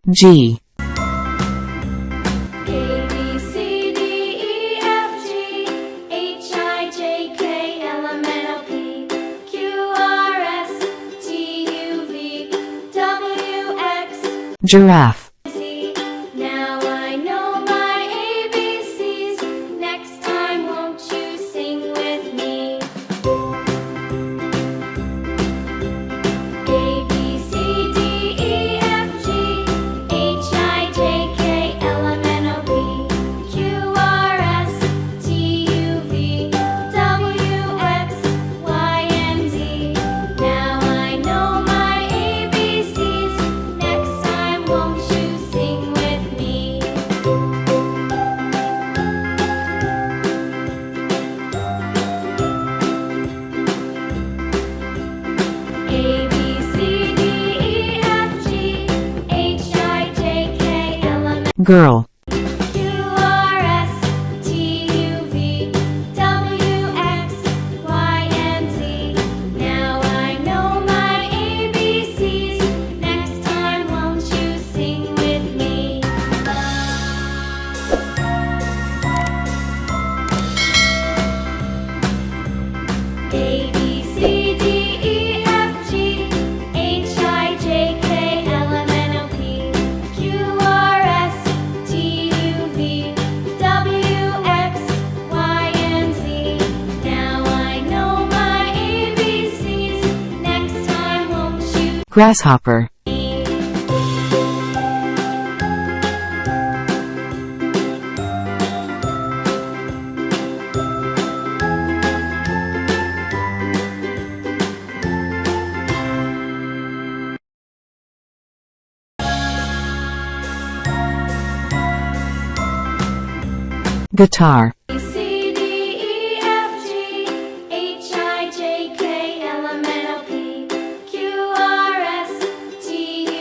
G. A, B, C, D, E, F, G, H, I, J, K, L, M, N, O, P, Q, R, S, T, U, V, W, X, Giraffe. Z. Now I know my ABCs. Next time, won't you sing with me? A, B, C, D, E, F, G, H, I, J, K, L, M, N, O, P, Q, R, S, T, U, V, W, X, Y, and Z. Now I know my ABCs. Next time, won't you sing with me? A, B, C, D, E, F, G, H, I, J, K, L, M, Girl. Q, R, S, T, U, V, W, X, Y, and Z. Now I know my ABCs. Next time, won't you sing with me? A, B, C, D, E, F, G, H, I, J, K, L, M, N, O, P, Q, R, S, T, U, V, W, X, Y, and Z. Now I know my ABCs. Next time, won't you Grasshopper. Guitar. C, D, E, F, G, H, I, J, K, L, M, N, O, P, Q, R, S, T,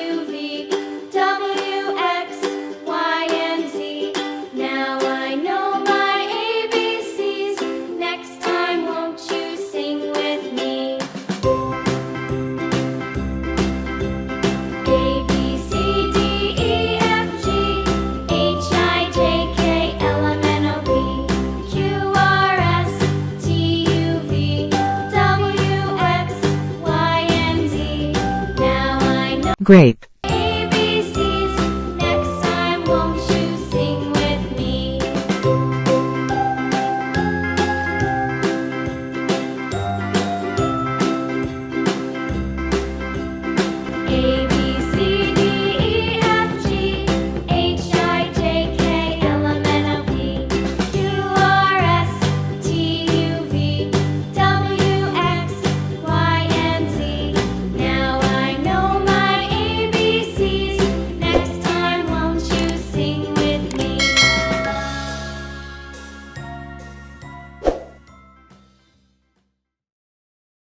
U, V, W, X, Y, and Z. Now I know my ABCs. Next time, won't you sing with me? A, B, C, D, E, F, G, H, I, J, K, L, M, N, O, P, Q, R, S, T, U, V, W, X, Y, and Z. Now I know Grape.